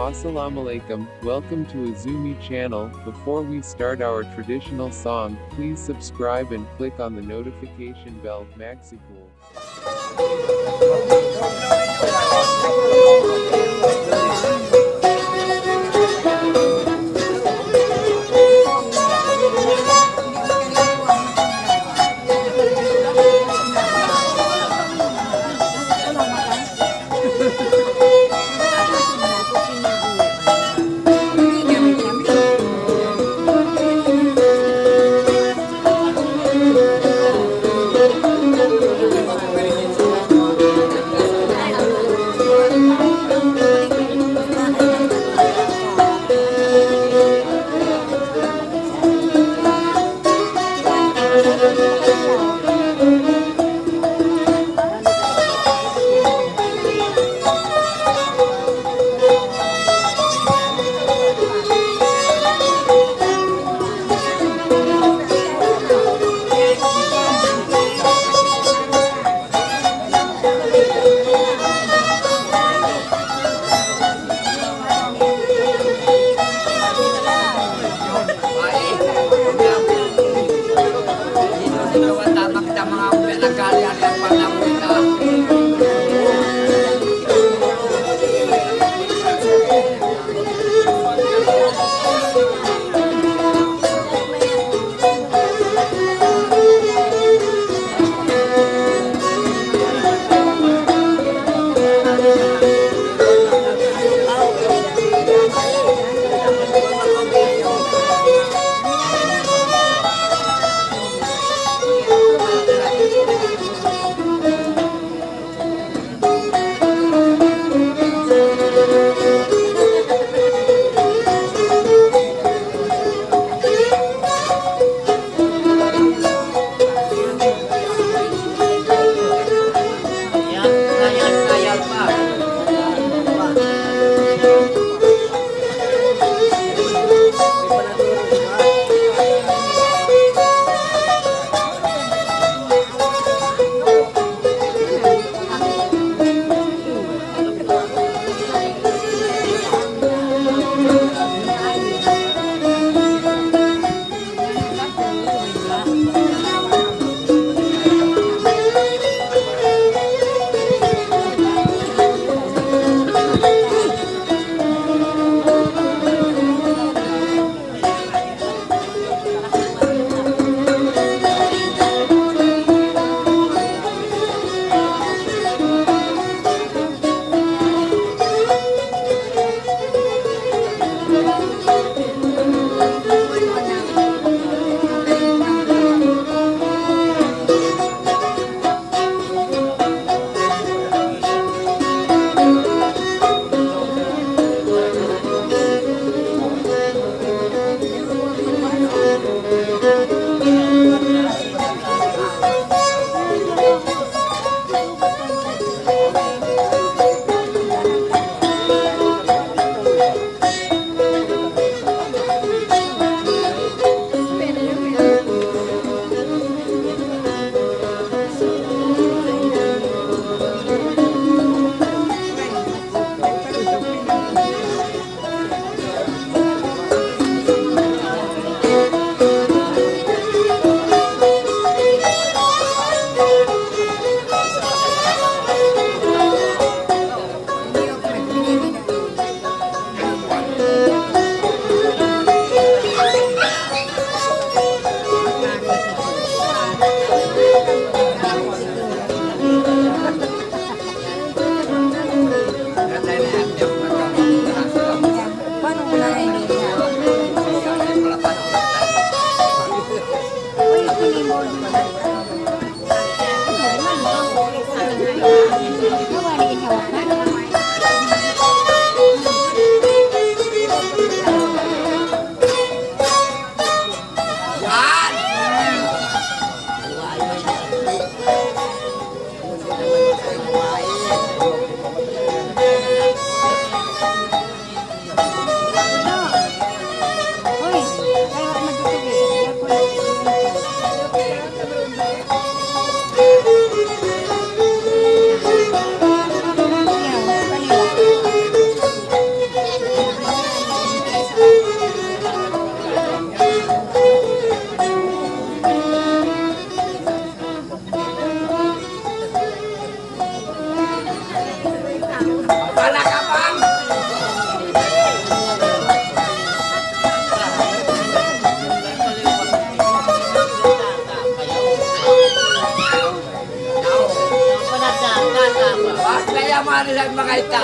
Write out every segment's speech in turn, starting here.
Assalamualaikum, welcome to Azumi channel. Before we start our traditional song, please subscribe and click on the notification bell. Maxipul. yaman sa mga ita.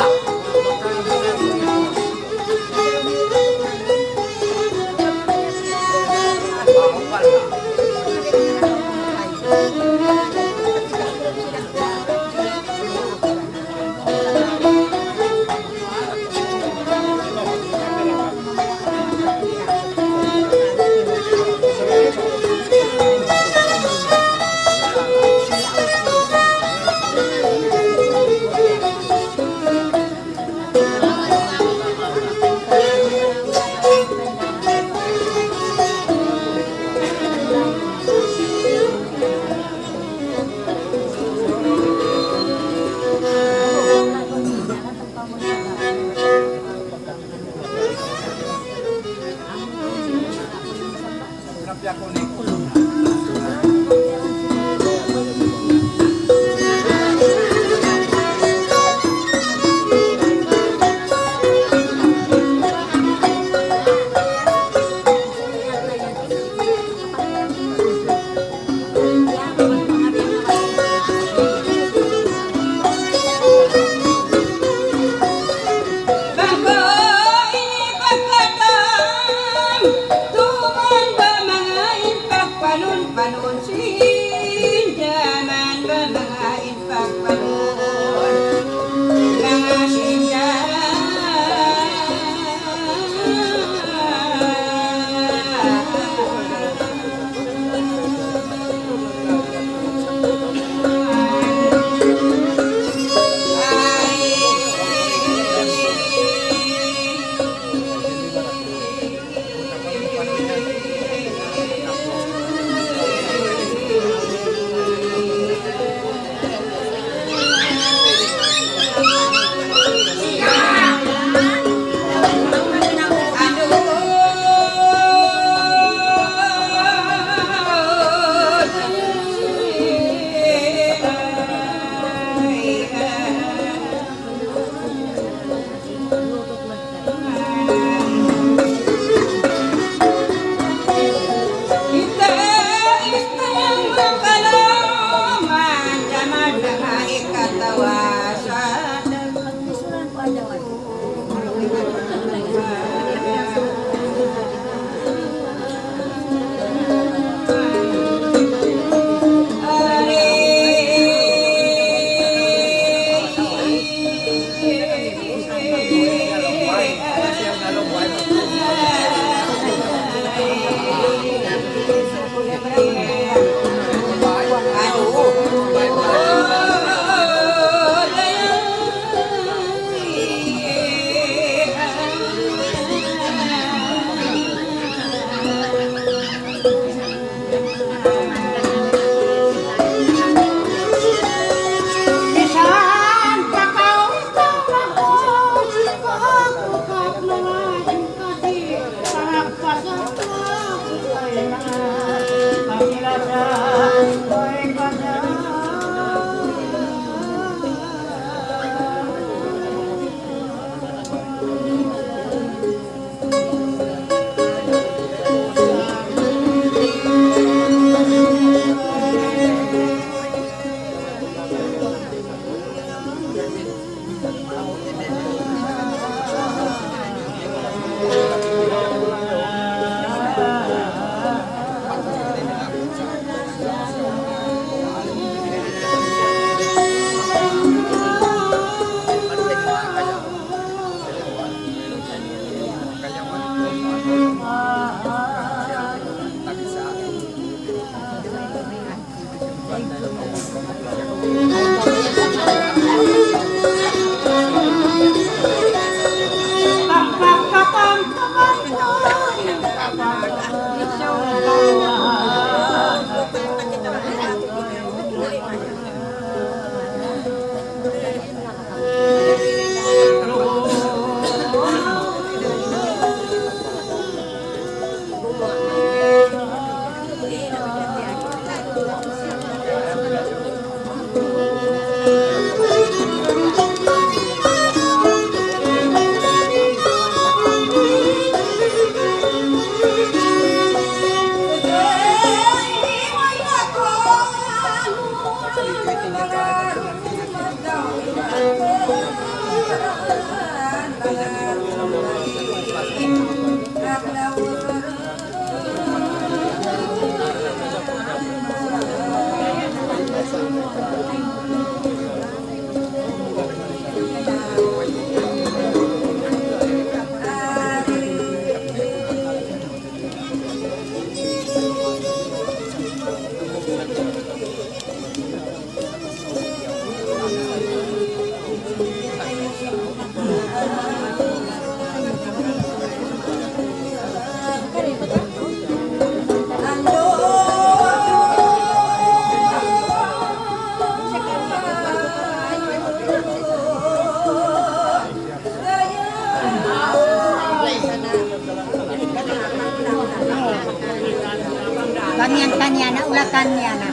Kanyan-kanyana, ulah kanyana.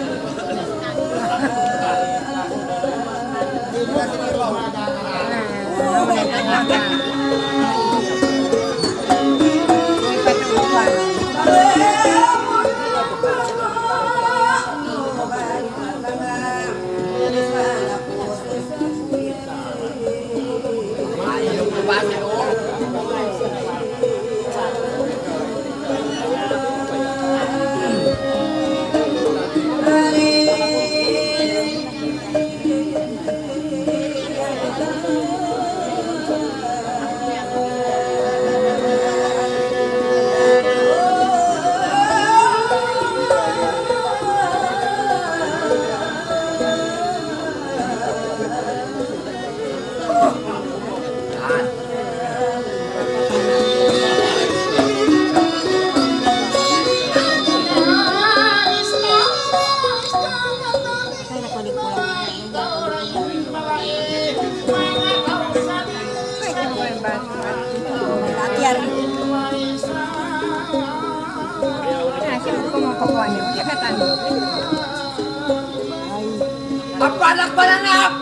Apa anak pananap?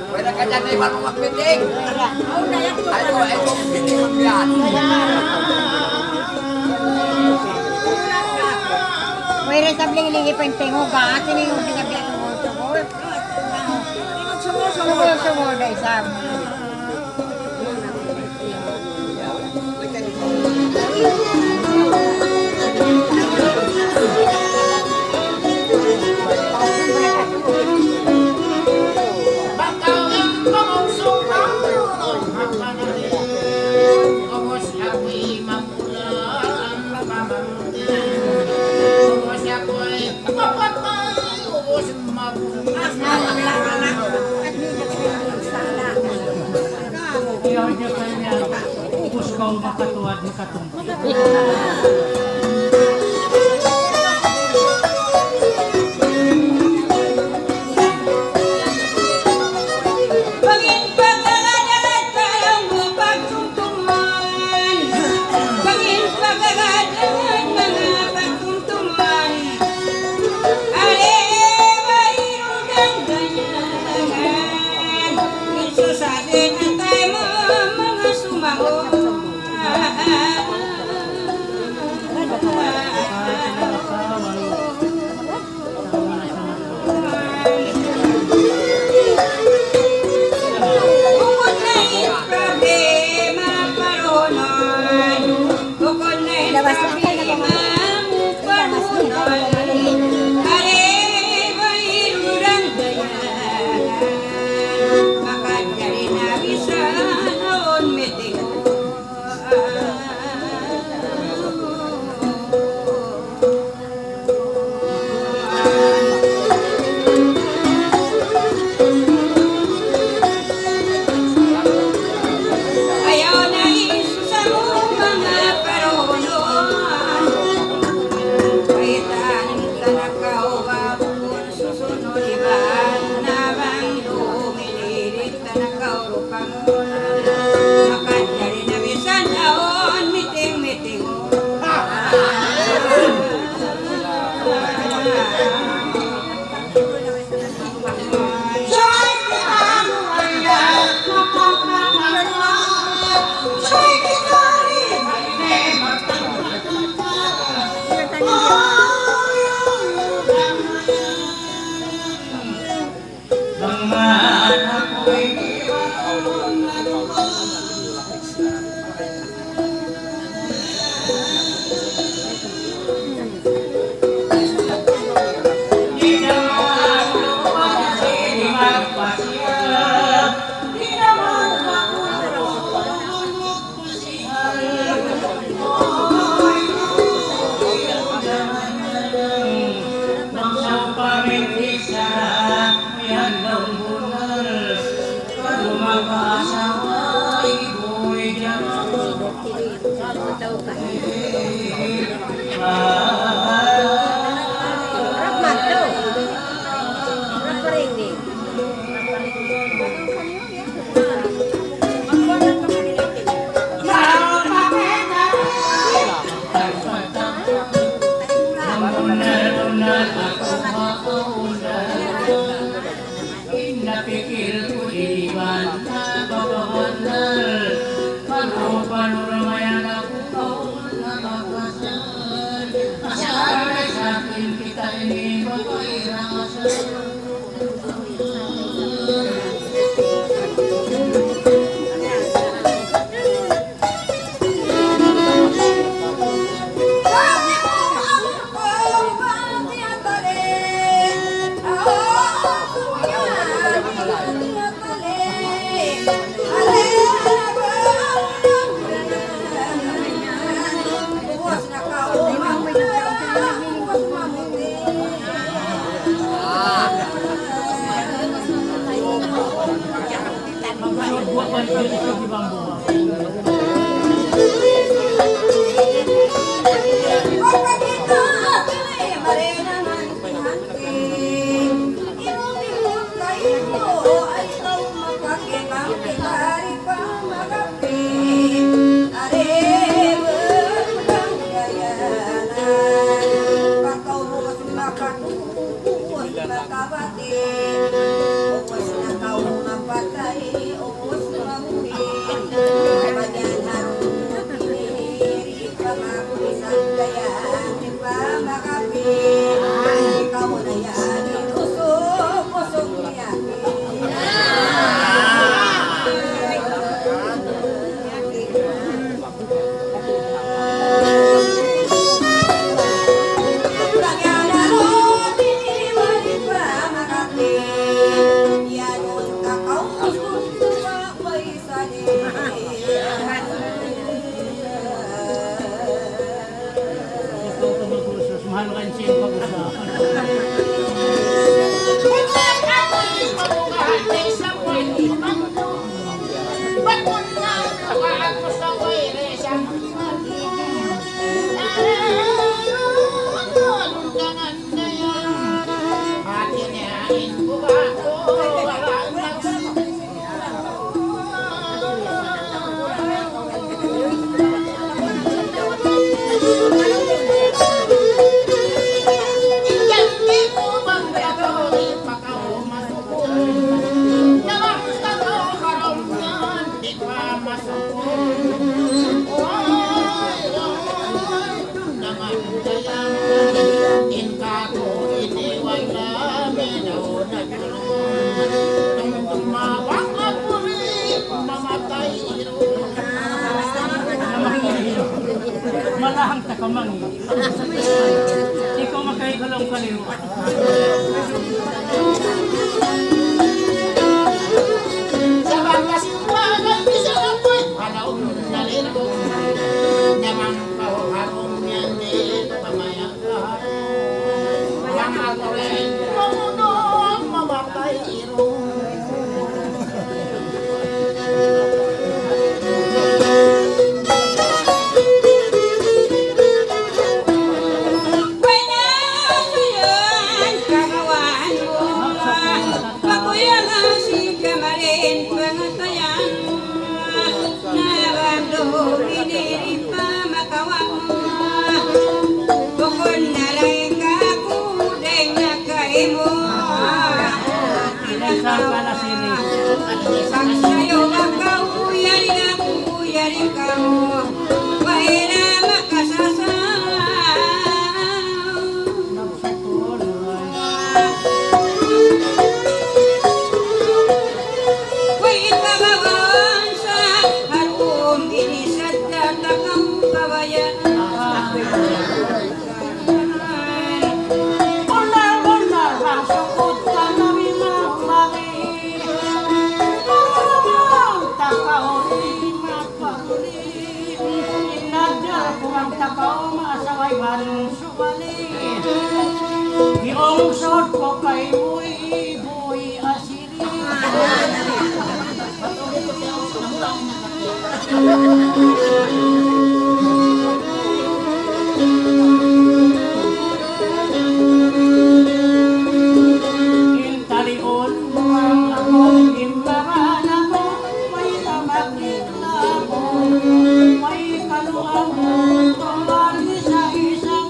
Pwede ka dyan na iwan mo magpiting. Ayaw magpiting magbiyan. Pwede sabling lingi pa yung tingo ba? Sino yung pinagbiyan mo sumol? Sumol na isang. Ubus kau makatuad ni katong. Magsuot pa rin ito di bambuha. Mahal ka siya pag-usapan. Malahang takamangi. Ikaw magkaigalong kaliwa. Sabang kasimbahan bisa apoy kalau nalito naman kau harum yan di pamayakan yang alkoren mamunong mamatay irong Iungsod ko kay buhi asiri. Intalion ang akong imbaran ako, may tamakit na ako, may kaluang tuman sa isang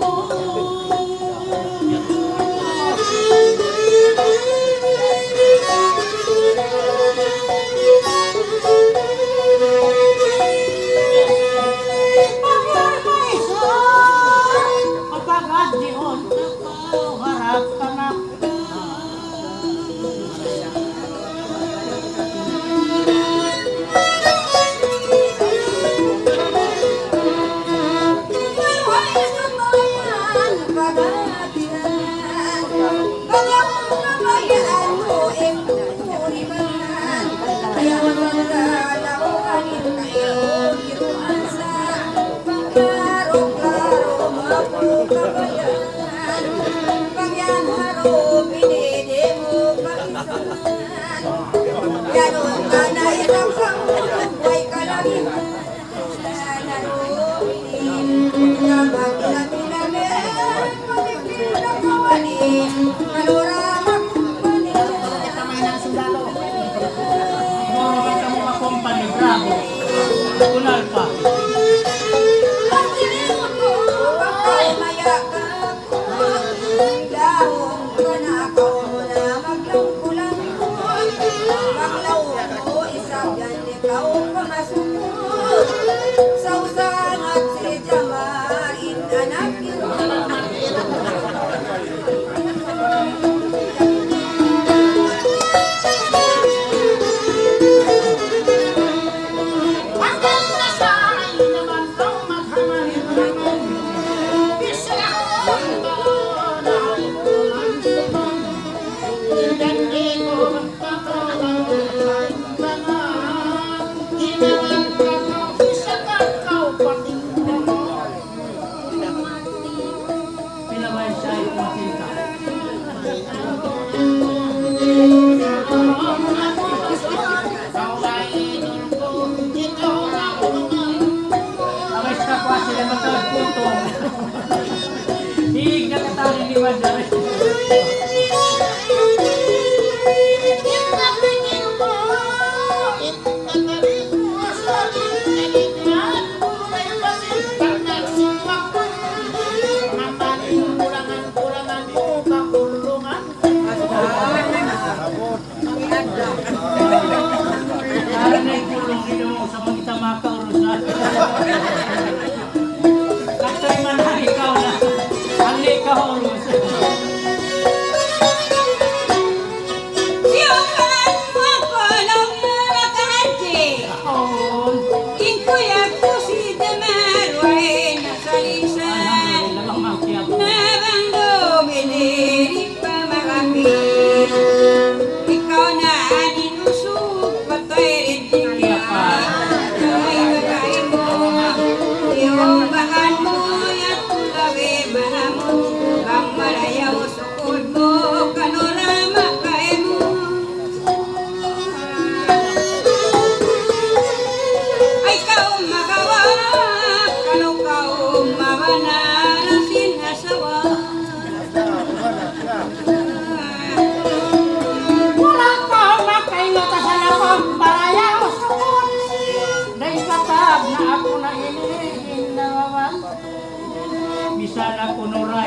Pagyan haro pinili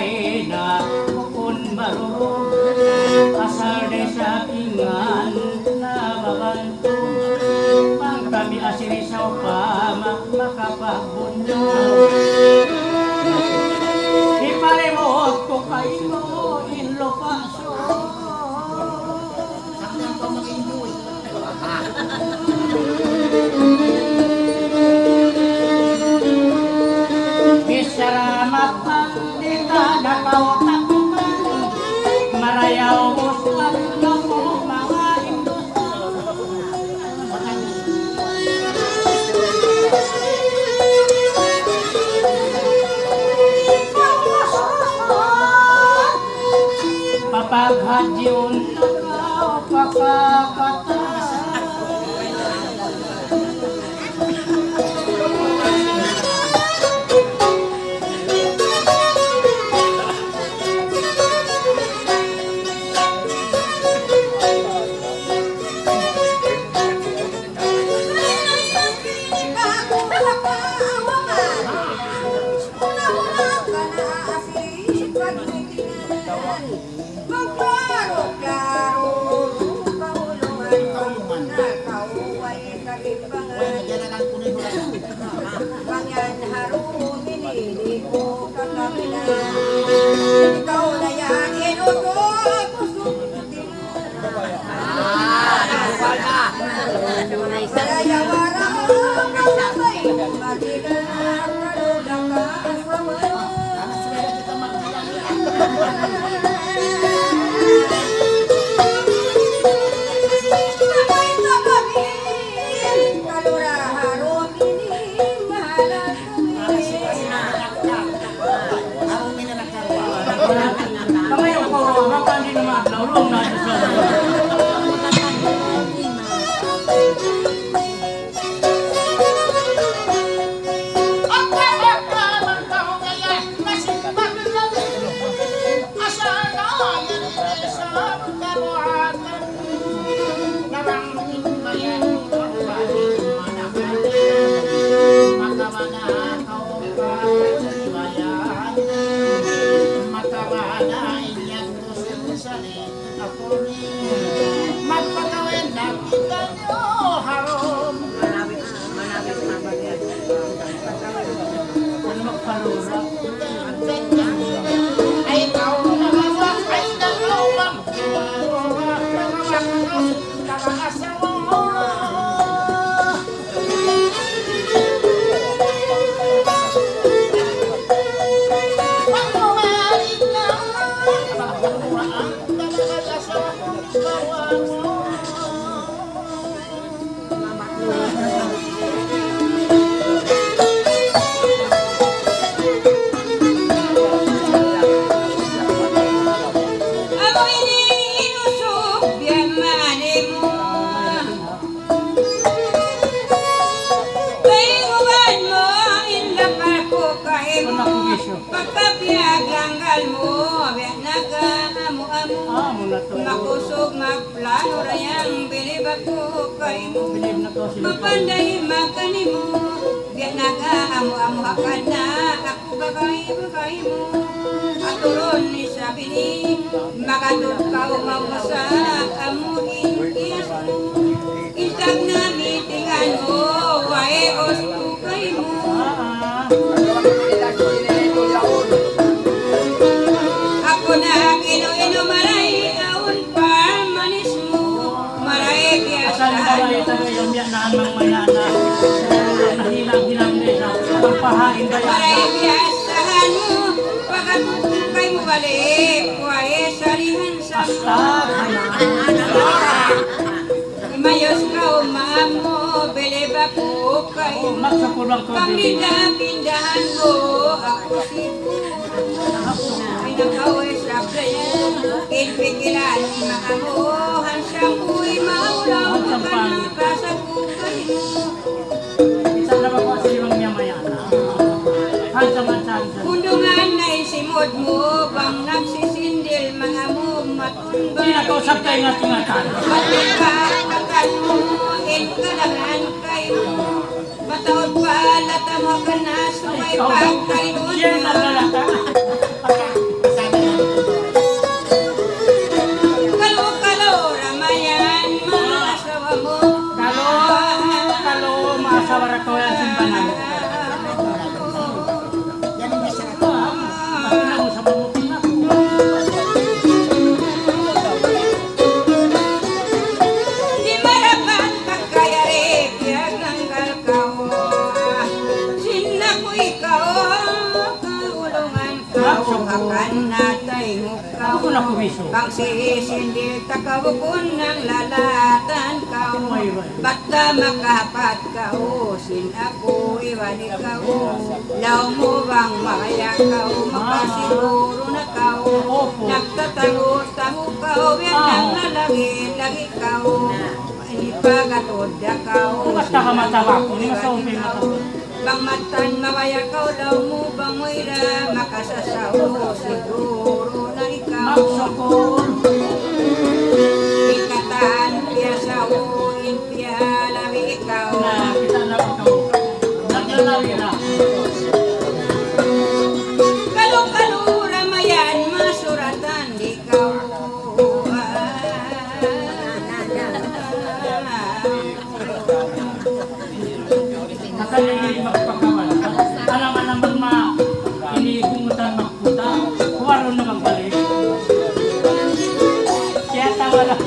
kay na kung marurog asal de sa ingan na babanto pang kami asirisaw pa makapagbunyo ipalimot ko kayo in lokaso sakyan pa mag-enjoy Bisaramat pandita nakautak-utak marayaw muslan ako mga papaghadyon nakaw pakakatas makusog magplano rayang bilib ako kay mo mapanday makanimo biyak nag-aamu-amu hakan na ako bagay mo aturon ni sabi ni makatulkaw mawasa amuhin kiso intag na mitingan mo wae osto kay mo ako na ino maray Asal bawal ito yung yan mang manana nahilang-hilang nila pagpahain kaya maray biyasahan mo pagkatutungkay mo balik kuwae sarihan sa imayos ka umaan mo beleba ko kayo pamilya-pindahan mo ako siguro ay nakaway sa playan ilpikilan mga muhan siyang uwi maulaw kasagukay isa na ba ko sa limang yamayana hansa-hansa kundungan na isimod mo bang nagsisindil mga mo matunba hindi na kausap kayo nga tingatan matipakakan mo kalangan kayo mataod pa latam ka na sumay pagkainod yan ang lalata Ito yan simbahan. Yan ang masarap. Pati na mo sa mabuting na. Di marapat pagkayari Kiyag nanggal kao Sina ko ikaw Kaulungan kao Akan natay mukaw Ako na kumiso. Pang sisindi takawukon ng lalatan kao Ba't makapat kao Sin ako iwan ikaw Law mo bang maya kao Makasiguro na kao Nagtatago-tago kao Yan ang lalagi kao Inipagatod na kao Basta ka matawa ko. Hindi sa umping matawa. Bang matan mawaya kao Law mo bang moira Makasasaw siguro na ikaw Magsokol. Ikatan piyasa o impiyalami ikaw Na kita na ikaw. Naglalawi na. Kalu-kalura mayan masuratan ikaw Nakalili magpakawan. Alaman naman inipungutan magputa. Kuwaro na magbalik. Kaya tawa lang.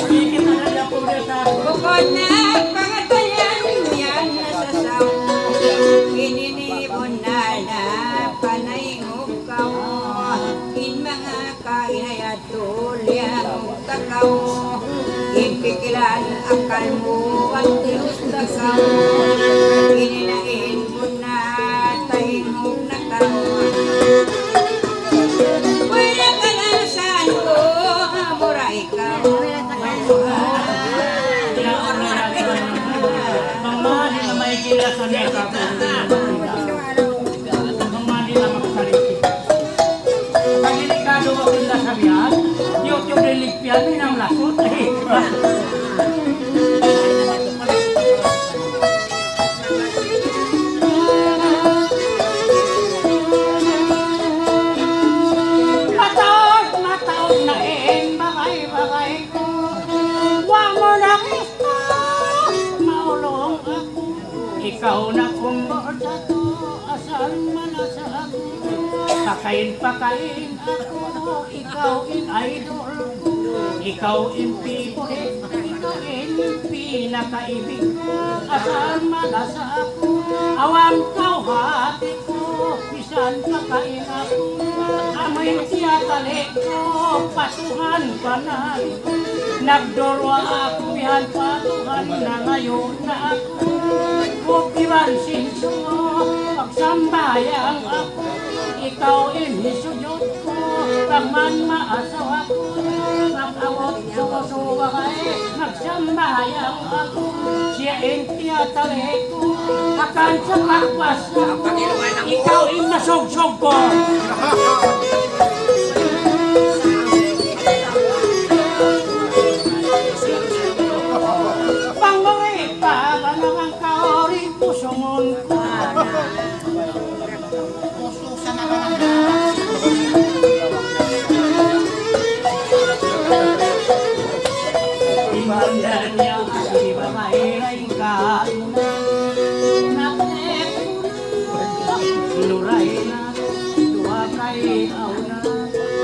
Ikit na lang yung puri sa Bukod na pangatayan yan nasasaw Ininibon na panayngog In mga kainayat tulyang takaw Impikilan akal mo at tilos takaw Ininain mo na tayngog na kao Wala ka na saan ko mura ikaw Pangmahali na may kilasan niya ka. Pangmahali na makasaliti. Pag delikado ako nila sabihan, yung relikpian yun ang lasot. Mataod na bagay ko. Huwag mo na kita, maulong ako. Ikaw na kumbor sa to, asal manasa ako. Pakain ako, ikaw in idol ko. Ikaw in favorite, ikaw in pinakaibig ko. Asal manasa ako, awang kau hati ko. Bisan pakain ako, amoy tiyatali ko. Patuhan pa na ito. Nagdorwa ako, bihan patuhan na ngayon na ako. Kupiran sinso, pagsambayang ako. Ikaw inisuyot ko, pagman maasaw ako. Pag-awot suwa kay, nagsambayang ako. Siya tiyatali ko, akan sa pakwas ako. Ikaw inasogsog ko. Pangmaway pa ka naman kaori pusungon ko. Ususan na ka ng Imbanda niya di ba mahiray ka na natek inuray na tuwa kay aw na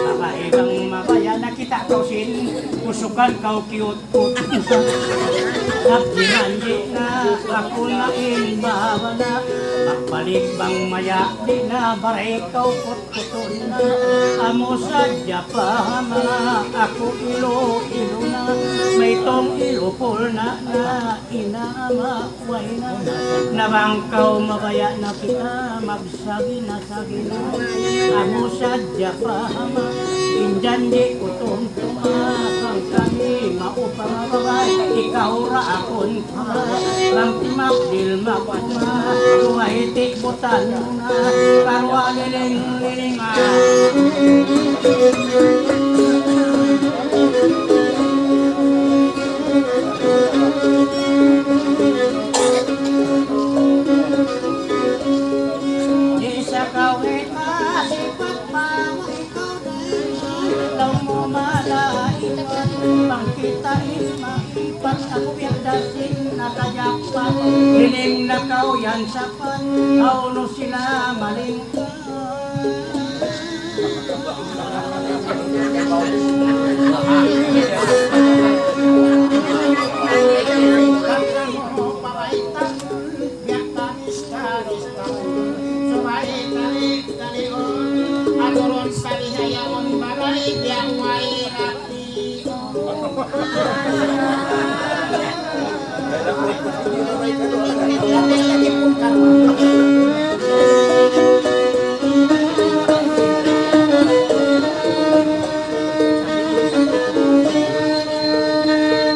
kakaibang mabaya nakita ko sin pusukan kau kiut-kut nagdinanji na ako na inbaba na pagbalik bang maya di na baray kau kut-kuton na amo sadya pa ako ilo-ilo na may tong ilupol na inamaway na nabangkaw mabaya na kita magsagi na amo sadya pa injan di utong tumakang kami maupamababay ikaw ra akon pa lang timakdil makuma tuwahiti butan na karwa liling-lilinga Isa kawita sipat pa ikaw daw mo malaitan pang makitain maipat ako biadasin natajakpan hiling na kauyan sapan auno sila malingkan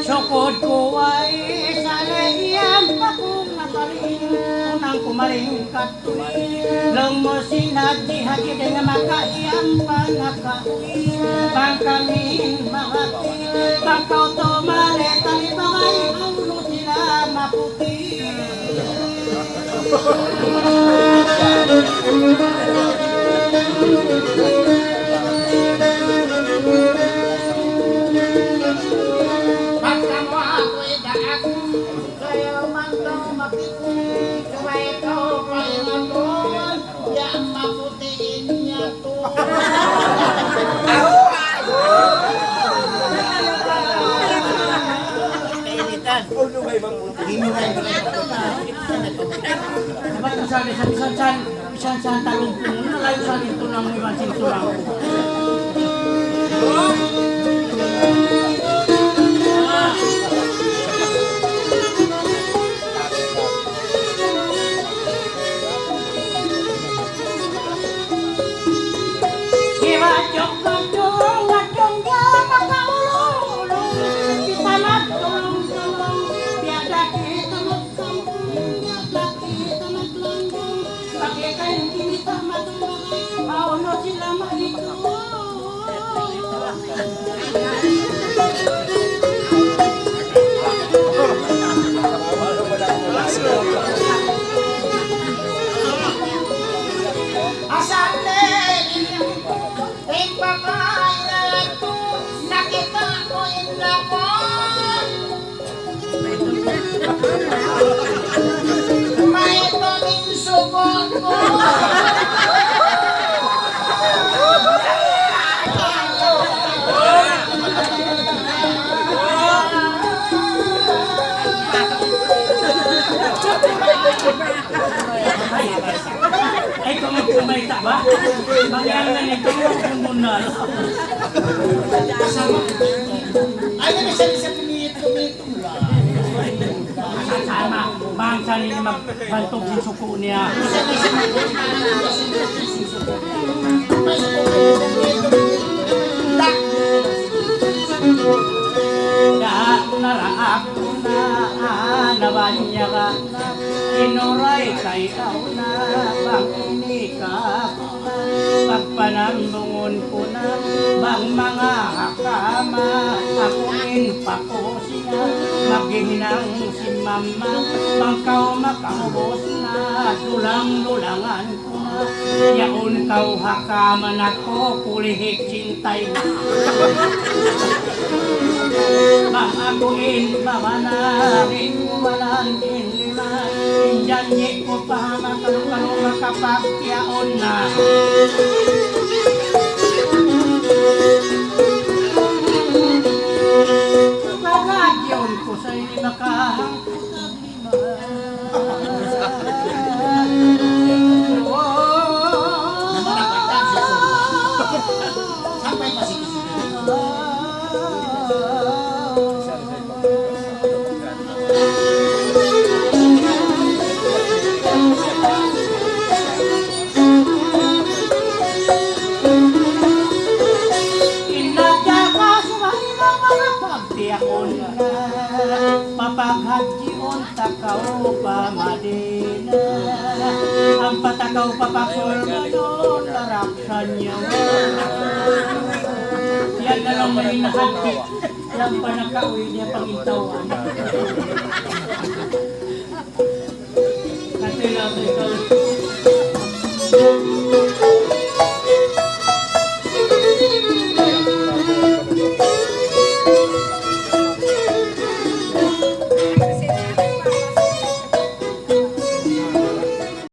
Sukod ko ay sa lehiyang pakong napaling unang kumalingkat lang mo sinadihagi nga makaiyang panakauwi pangkaming makati pangkaw tumali talibangay ulo sila maputi Dapat kasali sa isang talong po nalayo sa dito ng ibang sintulang. Ay, kung magpumayta ba? Magyalan ito yung muna. Ay, nasa pinito lang. Sama, bangsa nila magbantog sa suko niya. Naraak ko na nawan niya ka inuray kayo na bang inika ko na pagpanambungon ko na bang mga hakama akuin pa ko siya maghihinang si mama bangkaw makaubos na dulang-dulangan ko na yaon kaw hakaman ako kulihik cintay na Mamakuin mamanarin umalan din lima Injanyi ko pa matalong-talong makapagtiyaon na Pagkagyon ko sa'y makahangkutag lima Sampai masih di sini. Papaghajion takaw pa madina ang patakaw papakol mo larapsan niya yan na lang may nahati lang pa nakauwi niya pangintawan